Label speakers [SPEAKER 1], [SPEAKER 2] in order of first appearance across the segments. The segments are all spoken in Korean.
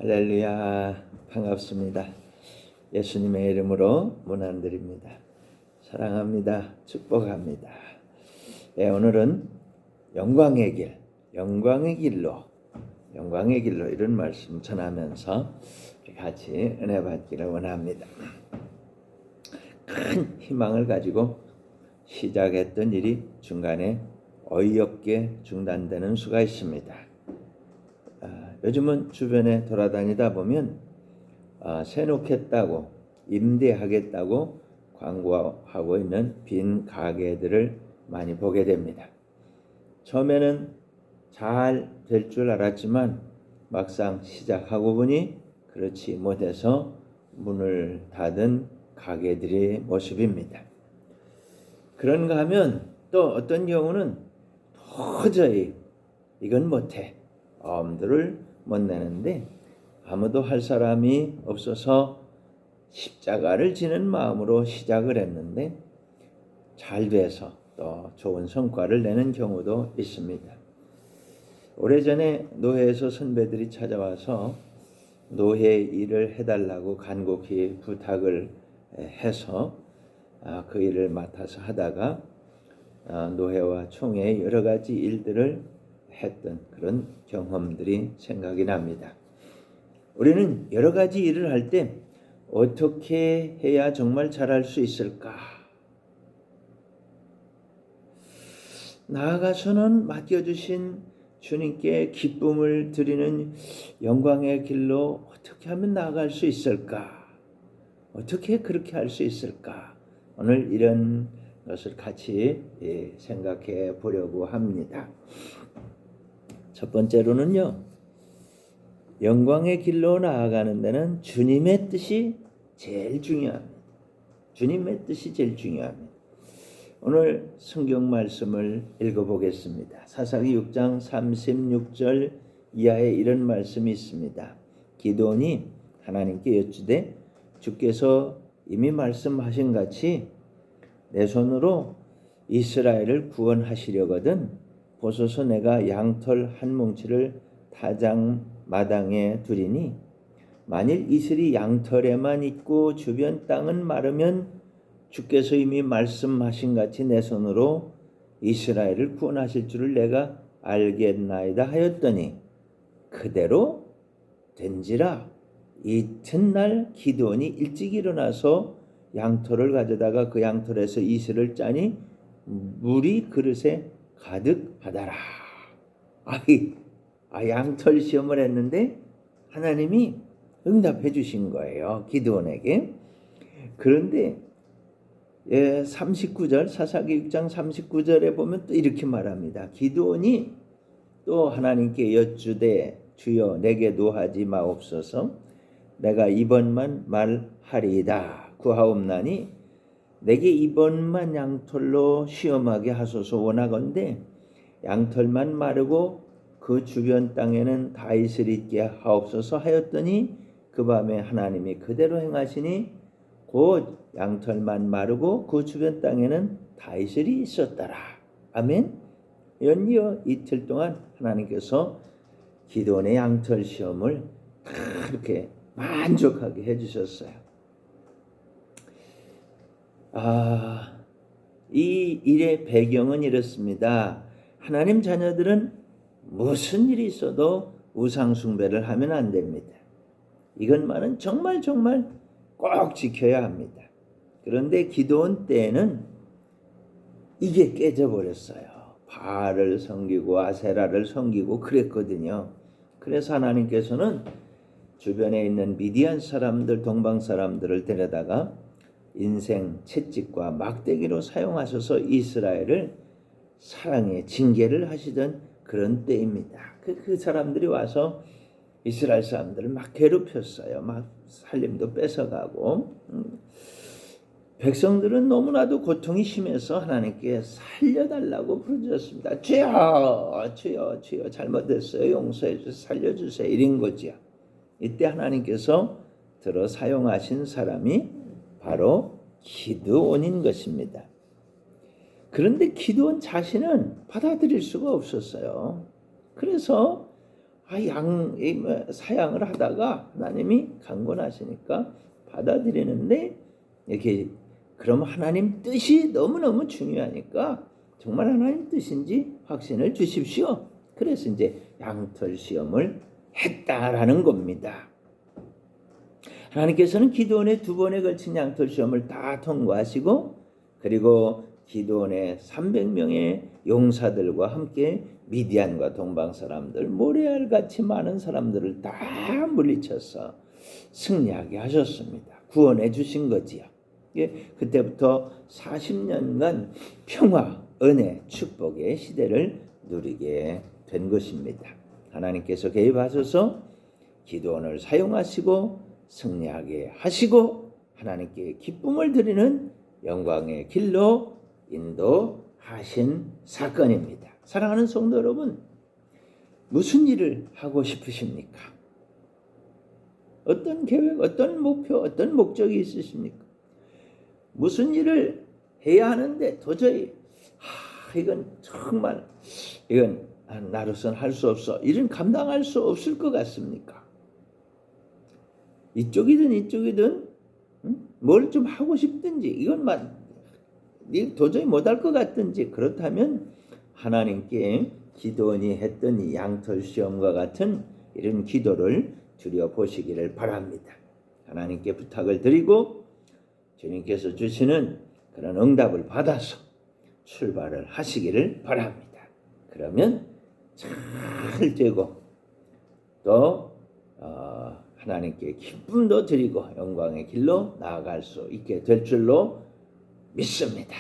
[SPEAKER 1] 할렐루야, 반갑습니다. 예수님의 이름으로 문안드립니다. 사랑합니다. 축복합니다. 오늘은 영광의 길로 이런 말씀 전하면서 같이 은혜 받기를 원합니다. 큰 희망을 가지고 시작했던 일이 중간에 어이없게 중단되는 수가 있습니다. 요즘은 주변에 돌아다니다 보면 세놓겠다고 임대하겠다고 광고하고 있는 빈 가게들을 많이 보게 됩니다. 처음에는 잘 될 줄 알았지만 막상 시작하고 보니 그렇지 못해서 문을 닫은 가게들의 모습입니다. 그런가 하면 또 어떤 경우는 도저히 이건 못해 엄두를 못 내는데 아무도 할 사람이 없어서 십자가를 지는 마음으로 시작을 했는데 잘 돼서 또 좋은 성과를 내는 경우도 있습니다. 오래전에 노회에서 선배들이 찾아와서 노회 일을 해달라고 간곡히 부탁을 해서 그 일을 맡아서 하다가 노회와 총회의 여러 가지 일들을 했던 그런 경험들이 생각이 납니다. 우리는 여러 가지 일을 할 때 어떻게 해야 정말 잘할 수 있을까? 나아가서는 맡겨주신 주님께 기쁨을 드리는 영광의 길로 어떻게 하면 나아갈 수 있을까? 어떻게 그렇게 할 수 있을까? 오늘 이런 것을 같이 생각해 보려고 합니다. 첫 번째로는요, 영광의 길로 나아가는 데는 주님의 뜻이 제일 중요합니다. 주님의 뜻이 제일 중요합니다. 오늘 성경 말씀을 읽어보겠습니다. 사사기 6장 36절 이하에 이런 말씀이 있습니다. 기드온이 하나님께 여쭈되 주께서 이미 말씀하신 같이 내 손으로 이스라엘을 구원하시려거든 보소서 내가 양털 한 뭉치를 타작 마당에 두리니 만일 이슬이 양털에만 있고 주변 땅은 마르면 주께서 이미 말씀하신 같이 내 손으로 이스라엘을 구원하실 줄을 내가 알겠나이다 하였더니 그대로 된지라. 이튿날 기드온이 일찍 일어나서 양털을 가져다가 그 양털에서 이슬을 짜니 물이 그릇에 가득하더라. 양털 시험을 했는데 하나님이 응답해 주신 거예요. 기드온에게. 그런데 39절 사사기 6장 39절에 보면 또 이렇게 말합니다. 기드온이 또 하나님께 여쭈되 주여 내게 노하지 마옵소서 내가 이번만 말하리이다 구하옵나니 내게 이번만 양털로 시험하게 하소서 원하건대 양털만 마르고 그 주변 땅에는 다윗을 있게 하옵소서 하였더니 그 밤에 하나님이 그대로 행하시니 곧 양털만 마르고 그 주변 땅에는 다윗이 있었더라. 아멘. 연이어 이틀 동안 하나님께서 기드온의 양털 시험을 그렇게 만족하게 해주셨어요. 이 일의 배경은 이렇습니다. 하나님 자녀들은 무슨 일이 있어도 우상 숭배를 하면 안 됩니다. 이것만은 정말 꼭 지켜야 합니다. 그런데 기드온 때에는 이게 깨져버렸어요. 바알을 섬기고 아세라를 섬기고 그랬거든요. 그래서 하나님께서는 주변에 있는 미디안 사람들, 동방 사람들을 데려다가 인생 채찍과 막대기로 사용하셔서 이스라엘을 사랑의 징계를 하시던 그런 때입니다. 그 사람들이 와서 이스라엘 사람들을 막 괴롭혔어요. 막 살림도 뺏어가고 백성들은 너무나도 고통이 심해서 하나님께 살려달라고 부르짖었습니다. 주여 잘못했어요. 용서해 주세요. 살려주세요. 이런 거지요. 이때 하나님께서 들어 사용하신 사람이 바로 기드온인 것입니다. 그런데 기드온 자신은 받아들일 수가 없었어요. 그래서 사양을 하다가 하나님이 강권하시니까 받아들이는데 이렇게 그럼 하나님 뜻이 너무너무 중요하니까 정말 하나님 뜻인지 확신을 주십시오. 그래서 이제 양털 시험을 했다라는 겁니다. 하나님께서는 기드온의 2번에 걸친 양털 시험을 다 통과하시고 그리고 기드온의 300명의 용사들과 함께 미디안과 동방 사람들 모래알같이 많은 사람들을 다 물리쳐서 승리하게 하셨습니다. 구원해 주신 거지요. 그때부터 40년간 평화, 은혜, 축복의 시대를 누리게 된 것입니다. 하나님께서 개입하셔서 기드온을 사용하시고 승리하게 하시고 하나님께 기쁨을 드리는 영광의 길로 인도하신 사건입니다. 사랑하는 성도 여러분, 무슨 일을 하고 싶으십니까? 어떤 계획, 어떤 목표, 어떤 목적이 있으십니까? 무슨 일을 해야 하는데 도저히 이건 정말 이건 나로서는 할 수 없어. 이런 감당할 수 없을 것 같습니까? 이쪽이든 뭘 좀 하고 싶든지 이것만 도저히 못할 것 같든지 그렇다면 하나님께 기드온이 했던 이 양털 시험과 같은 이런 기도를 드려보시기를 바랍니다. 하나님께 부탁을 드리고 주님께서 주시는 그런 응답을 받아서 출발을 하시기를 바랍니다. 그러면 잘 되고 또 하나님께 기쁨도 드리고 영광의 길로 나아갈 수 있게 될 줄로 믿습니다.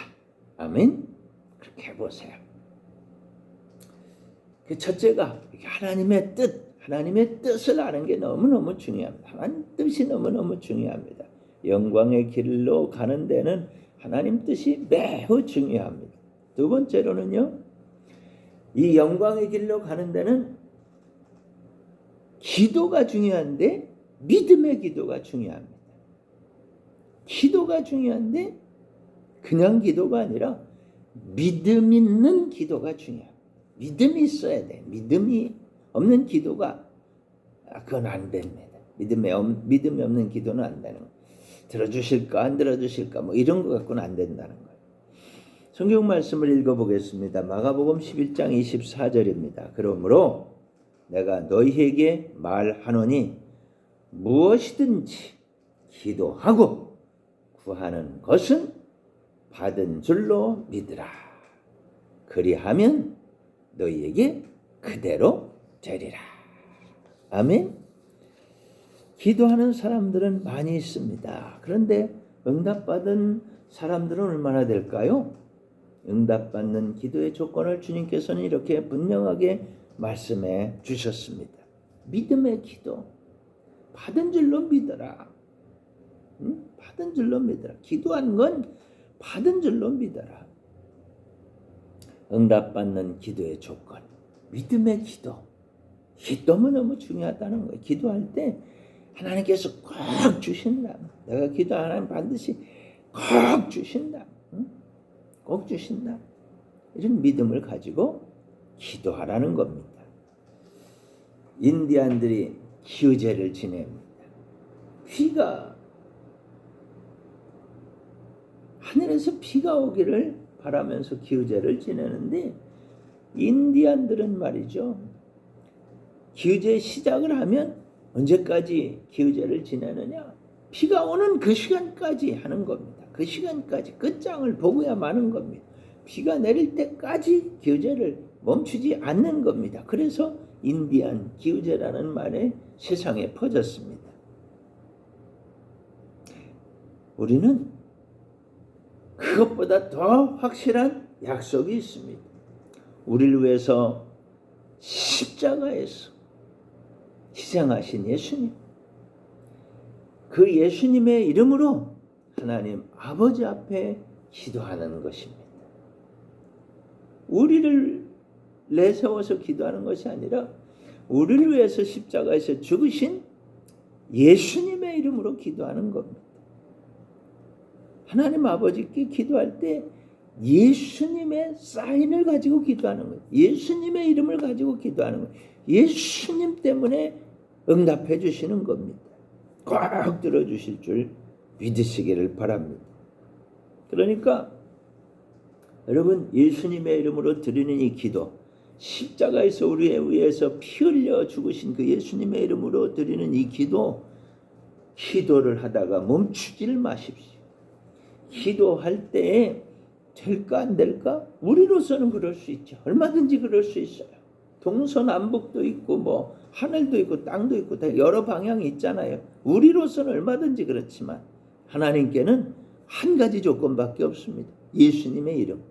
[SPEAKER 1] 아멘. 그렇게 해보세요. 그 첫째가 하나님의 뜻을 아는 게 너무너무 중요합니다. 하나님 뜻이 너무너무 중요합니다. 영광의 길로 가는 데는 하나님 뜻이 매우 중요합니다. 두 번째로는요, 이 영광의 길로 가는 데는 기도가 중요한데 믿음의 기도가 중요합니다. 기도가 중요한데 그냥 기도가 아니라 믿음 있는 기도가 중요합니다. 믿음이 있어야 돼. 믿음이 없는 기도가 그건 안 됩니다. 믿음이 없는 기도는 안 되는 거예요. 들어주실까 안 들어주실까 뭐 이런 거 갖고는 안 된다는 거예요. 성경 말씀을 읽어보겠습니다. 마가복음 11장 24절입니다. 그러므로 내가 너희에게 말하노니 무엇이든지 기도하고 구하는 것은 받은 줄로 믿으라. 그리하면 너희에게 그대로 되리라. 아멘. 기도하는 사람들은 많이 있습니다. 그런데 응답받은 사람들은 얼마나 될까요? 응답받는 기도의 조건을 주님께서는 이렇게 분명하게 말씀해 주셨습니다. 믿음의 기도. 받은 줄로 믿어라. 받은 줄로 믿어라. 기도한 건 받은 줄로 믿어라. 응답받는 기도의 조건. 믿음의 기도. 이게 너무너무 중요하다는 거예요. 기도할 때 하나님께서 꼭 주신다. 내가 기도하면 반드시 꼭 주신다. 꼭 주신다. 이런 믿음을 가지고 기도하라는 겁니다. 인디안들이 기우제를 지냅니다. 비가 하늘에서 비가 오기를 바라면서 기우제를 지내는데 인디안들은 말이죠. 기우제 시작을 하면 언제까지 기우제를 지내느냐? 비가 오는 그 시간까지 하는 겁니다. 그 시간까지 끝장을 보고야 마는 겁니다. 비가 내릴 때까지 기우제를 멈추지 않는 겁니다. 그래서 인디안 기우제라는 말이 세상에 퍼졌습니다. 우리는 그것보다 더 확실한 약속이 있습니다. 우리를 위해서 십자가에서 희생하신 예수님. 그 예수님의 이름으로 하나님 아버지 앞에 기도하는 것입니다. 우리를 내세워서 기도하는 것이 아니라 우리를 위해서 십자가에서 죽으신 예수님의 이름으로 기도하는 겁니다. 하나님 아버지께 기도할 때 예수님의 사인을 가지고 기도하는 거예요. 예수님의 이름을 가지고 기도하는 거예요. 예수님 때문에 응답해 주시는 겁니다. 꼭 들어주실 줄 믿으시기를 바랍니다. 그러니까 여러분, 예수님의 이름으로 드리는 이 기도, 십자가에서 우리에 위해서 피 흘려 죽으신 그 예수님의 이름으로 드리는 이 기도, 기도를 하다가 멈추질 마십시오. 기도할 때에 될까 안 될까? 우리로서는 그럴 수 있죠. 얼마든지 그럴 수 있어요. 동서남북도 있고 뭐 하늘도 있고 땅도 있고 다 여러 방향이 있잖아요. 우리로서는 얼마든지 그렇지만 하나님께는 한 가지 조건밖에 없습니다. 예수님의 이름.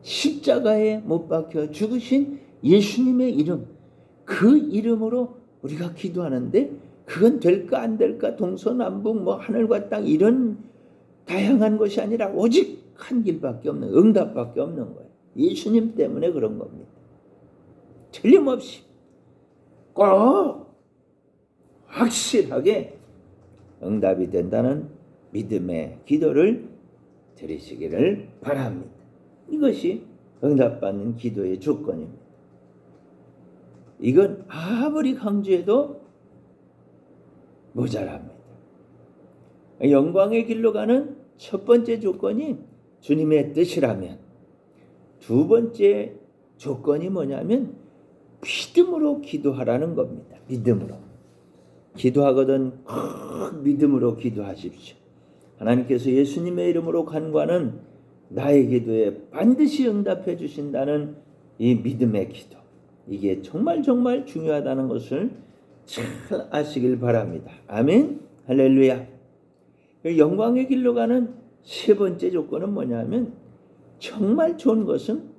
[SPEAKER 1] 십자가에 못 박혀 죽으신 예수님의 이름. 그 이름으로 우리가 기도하는데 그건 될까 안 될까, 동서남북 뭐 하늘과 땅 이런 다양한 것이 아니라 오직 한 길밖에 없는, 응답밖에 없는 거예요. 예수님 때문에 그런 겁니다. 틀림없이 꼭 확실하게 응답이 된다는 믿음의 기도를 드리시기를 바랍니다. 이것이 응답받는 기도의 조건입니다. 이건 아무리 강조해도 모자랍니다. 영광의 길로 가는 첫 번째 조건이 주님의 뜻이라면, 두 번째 조건이 뭐냐면 믿음으로 기도하라는 겁니다. 믿음으로. 기도하거든 꼭 믿음으로 기도하십시오. 하나님께서 예수님의 이름으로 간구하는 나의 기도에 반드시 응답해 주신다는 이 믿음의 기도. 이게 정말 중요하다는 것을 잘 아시길 바랍니다. 아멘. 할렐루야. 영광의 길로 가는 세 번째 조건은 뭐냐면 정말 좋은 것은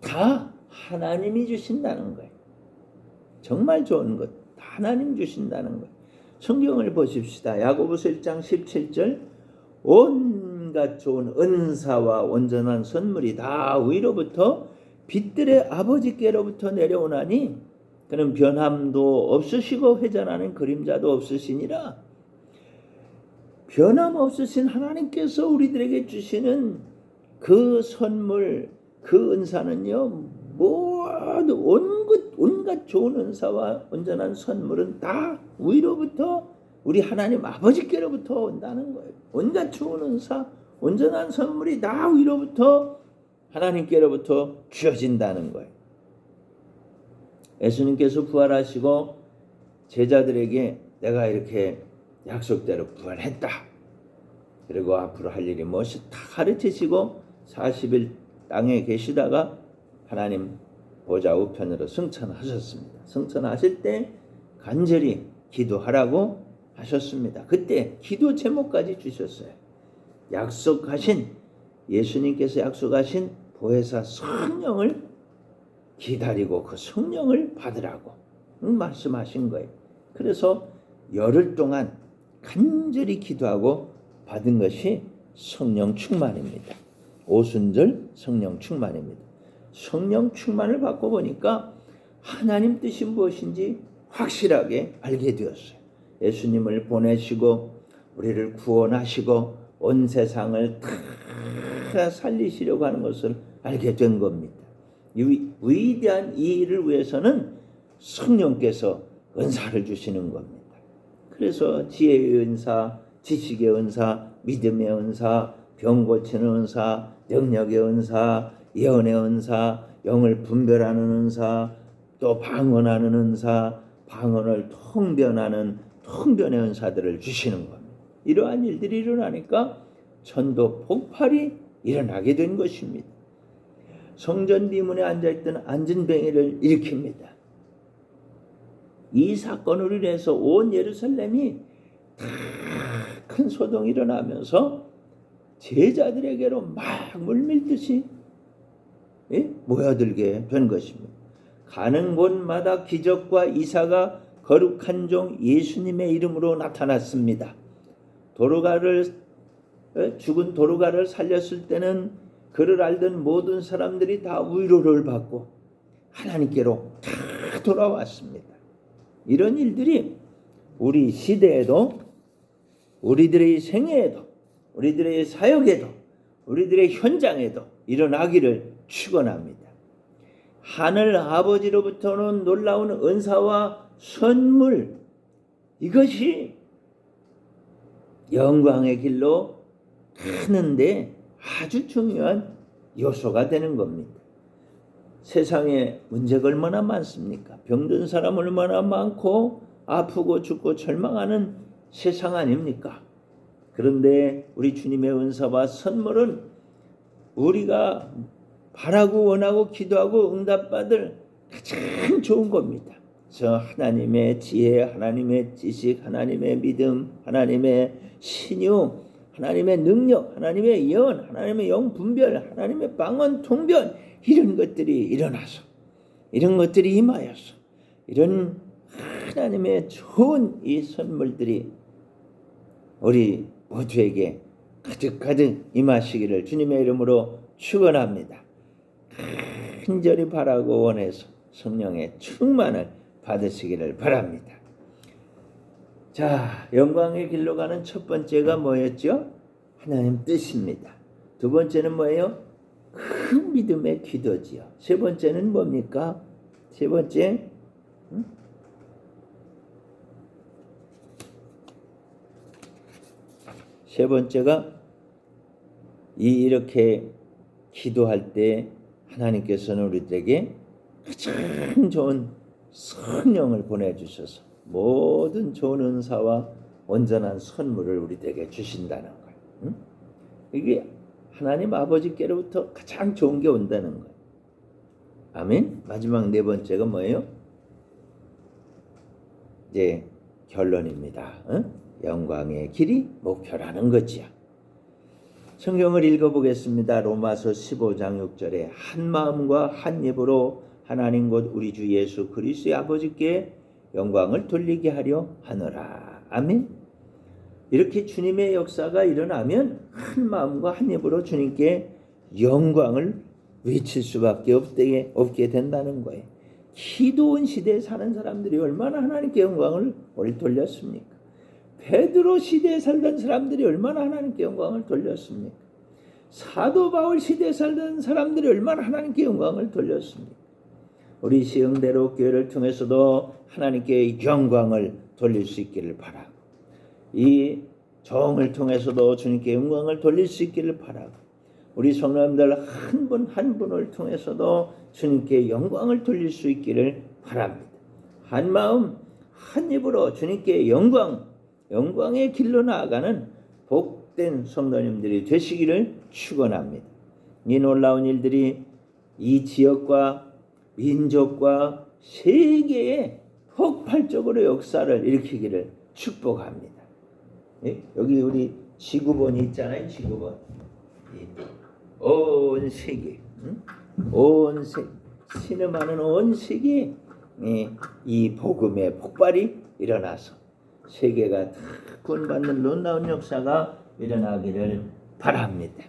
[SPEAKER 1] 다 하나님이 주신다는 거예요. 정말 좋은 것 다 하나님 주신다는 거예요. 성경을 보십시다. 야고보서 1장 17절, 온갖 좋은 은사와 온전한 선물이 다 위로부터 빛들의 아버지께로부터 내려오나니 그는 변함도 없으시고 회전하는 그림자도 없으시니라. 변함없으신 하나님께서 우리들에게 주시는 그 선물, 그 은사는요, 모두 온갖 좋은 은사와 온전한 선물은 다 위로부터 우리 하나님 아버지께로부터 온다는 거예요. 온갖 좋은 은사, 온전한 선물이 다 위로부터 하나님께로부터 주어진다는 거예요. 예수님께서 부활하시고 제자들에게 내가 이렇게 약속대로 부활했다. 그리고 앞으로 할 일이 무엇이 다 가르치시고 40일 땅에 계시다가 하나님 보좌 우편으로 승천하셨습니다. 승천하실 때 간절히 기도하라고 하셨습니다. 그때 기도 제목까지 주셨어요. 예수님께서 약속하신 보혜사 성령을 기다리고 그 성령을 받으라고 말씀하신 거예요. 그래서 열흘 동안 간절히 기도하고 받은 것이 성령 충만입니다. 오순절 성령 충만입니다. 성령 충만을 받고 보니까 하나님 뜻이 무엇인지 확실하게 알게 되었어요. 예수님을 보내시고 우리를 구원하시고 온 세상을 다 살리시려고 하는 것을 알게 된 겁니다. 위대한 이 일을 위해서는 성령께서 은사를 주시는 겁니다. 그래서 지혜의 은사, 지식의 은사, 믿음의 은사, 병 고치는 은사, 능력의 은사, 예언의 은사, 영을 분별하는 은사, 또 방언하는 은사, 방언을 통변의 은사들을 주시는 겁니다. 이러한 일들이 일어나니까 전도 폭발이 일어나게 된 것입니다. 성전 비문에 앉아있던 안진뱅이를 일으킵니다. 이 사건으로 인해서 온 예루살렘이 다 큰 소동이 일어나면서 제자들에게로 막 물밀듯이 모여들게 된 것입니다. 가는 곳마다 기적과 이사가 거룩한 종 예수님의 이름으로 나타났습니다. 죽은 도루가를 살렸을 때는 그를 알던 모든 사람들이 다 위로를 받고 하나님께로 다 돌아왔습니다. 이런 일들이 우리 시대에도, 우리들의 생애에도, 우리들의 사역에도, 우리들의 현장에도 일어나기를 축원합니다. 하늘 아버지로부터 오는 놀라운 은사와 선물, 이것이 영광의 길로 가는데 아주 중요한 요소가 되는 겁니다. 세상에 문제가 얼마나 많습니까? 병든 사람 얼마나 많고 아프고 죽고 절망하는 세상 아닙니까? 그런데 우리 주님의 은사와 선물은 우리가 바라고 원하고 기도하고 응답받을 가장 좋은 겁니다. 그래서 하나님의 지혜, 하나님의 지식, 하나님의 믿음, 하나님의 신유, 하나님의 능력, 하나님의 예언, 하나님의 영분별, 하나님의 방언, 통변, 이런 것들이 일어나서, 이런 것들이 임하여서, 이런 하나님의 좋은 이 선물들이 우리 모두에게 가득가득 임하시기를 주님의 이름으로 축원합니다. 간절히 바라고 원해서 성령의 충만을 받으시기를 바랍니다. 자, 영광의 길로 가는 첫 번째가 뭐였죠? 하나님 뜻입니다. 두 번째는 뭐예요? 큰 믿음의 기도지요. 세 번째는 뭡니까? 세 번째, 세 번째가 이렇게 기도할 때 하나님께서는 우리들에게 가장 좋은 성령을 보내주셔서 모든 좋은 은사와 온전한 선물을 우리들에게 주신다는 거예요. 이게 하나님 아버지께로부터 가장 좋은 게 온다는 거예요. 아멘. 마지막 네 번째가 뭐예요? 이제 결론입니다. 영광의 길이 목표라는 거지요. 성경을 읽어보겠습니다. 로마서 15장 6절에 한 마음과 한 입으로 하나님 곧 우리 주 예수 그리스도의 아버지께 영광을 돌리게 하려 하노라. 아멘. 이렇게 주님의 역사가 일어나면 한 마음과 한 입으로 주님께 영광을 외칠 수밖에 없게 된다는 거예요. 기도원 시대에 사는 사람들이 얼마나 하나님께 영광을 돌렸습니까? 베드로 시대에 살던 사람들이 얼마나 하나님께 영광을 돌렸습니까? 사도 바울 시대에 살던 사람들이 얼마나 하나님께 영광을 돌렸습니까? 우리 시흥대로 교회를 통해서도 하나님께 영광을 돌릴 수 있기를 바라고, 이 정을 통해서도 주님께 영광을 돌릴 수 있기를 바라고, 우리 성도님들 한 분 한 분을 통해서도 주님께 영광을 돌릴 수 있기를 바랍니다. 한 마음 한 입으로 주님께 영광의 길로 나아가는 복된 성도님들이 되시기를 축원합니다. 이 놀라운 일들이 이 지역과 민족과 세계에 폭발적으로 역사를 일으키기를 축복합니다. 여기 우리 지구본이 있잖아요. 지구본. 온 세계, 온 세계, 신음하는 온 세계에 이 복음의 폭발이 일어나서 세계가 다 구원받는 놀라운 역사가 일어나기를 바랍니다.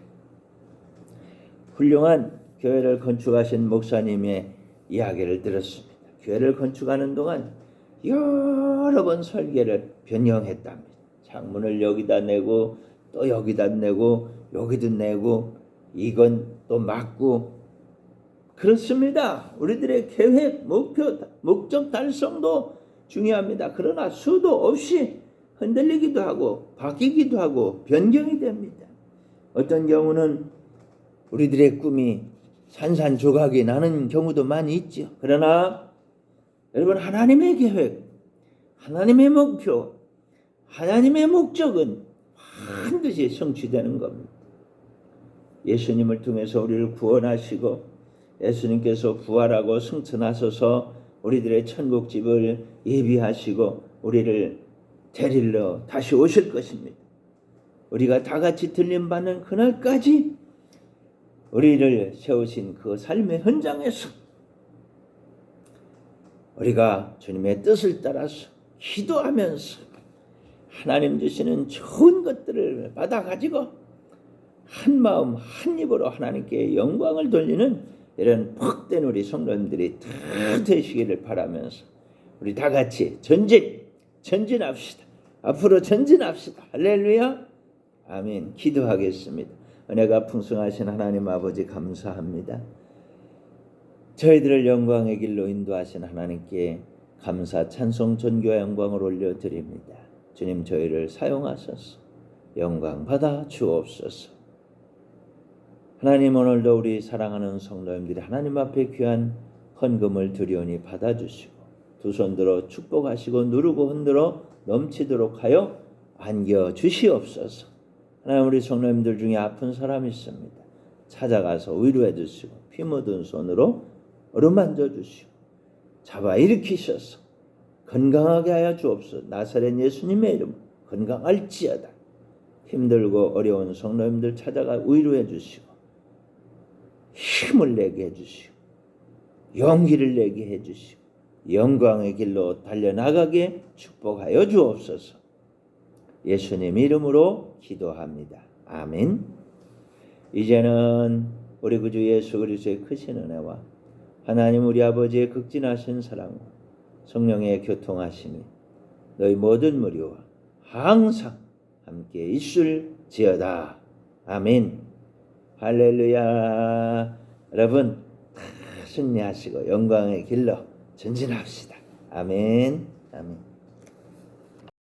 [SPEAKER 1] 훌륭한 교회를 건축하신 목사님의 이야기를 들었습니다. 교회를 건축하는 동안 여러 번 설계를 변경했답니다. 창문을 여기다 내고 또 여기다 내고 여기도 내고 이건 또 막고, 그렇습니다. 우리들의 계획, 목표, 목적 달성도 중요합니다. 그러나 수도 없이 흔들리기도 하고 바뀌기도 하고 변경이 됩니다. 어떤 경우는 우리들의 꿈이 산산조각이 나는 경우도 많이 있죠. 그러나 여러분, 하나님의 계획, 하나님의 목표, 하나님의 목적은 반드시 성취되는 겁니다. 예수님을 통해서 우리를 구원하시고 예수님께서 부활하고 승천하셔서 우리들의 천국집을 예비하시고 우리를 데리러 다시 오실 것입니다. 우리가 다 같이 들림받는 그날까지 우리를 세우신 그 삶의 현장에서 우리가 주님의 뜻을 따라서 기도하면서 하나님 주시는 좋은 것들을 받아가지고 한 마음 한 입으로 하나님께 영광을 돌리는 이런 복된 우리 성도님들이 다 되시기를 바라면서 우리 다 같이 전진합시다. 앞으로 전진합시다. 할렐루야. 아멘. 기도하겠습니다. 은혜가 풍성하신 하나님 아버지 감사합니다. 저희들을 영광의 길로 인도하신 하나님께 감사, 찬송, 존귀와 영광을 올려드립니다. 주님, 저희를 사용하소서. 영광 받아 주옵소서. 하나님, 오늘도 우리 사랑하는 성도님들이 하나님 앞에 귀한 헌금을 드리오니 받아주시고 두 손 들어 축복하시고 누르고 흔들어 넘치도록 하여 안겨주시옵소서. 하나님, 우리 성도님들 중에 아픈 사람이 있습니다. 찾아가서 위로해 주시고 피 묻은 손으로 어루만져 주시고 잡아 일으키셔서 건강하게 하여 주옵소서. 나사렛 예수님의 이름 건강할지어다. 힘들고 어려운 성도님들 찾아가 위로해 주시고 힘을 내게 해주시고 용기를 내게 해주시고 영광의 길로 달려나가게 축복하여 주옵소서. 예수님 이름으로 기도합니다. 아멘. 이제는 우리 구주 예수 그리스도의 크신 은혜와 하나님 우리 아버지의 극진하신 사랑과 성령의 교통하심이 너희 모든 무리와 항상 함께 있을지어다. 아멘. 할렐루야. 여러분 다 승리하시고 영광의 길로 전진합시다. 아멘. 아멘.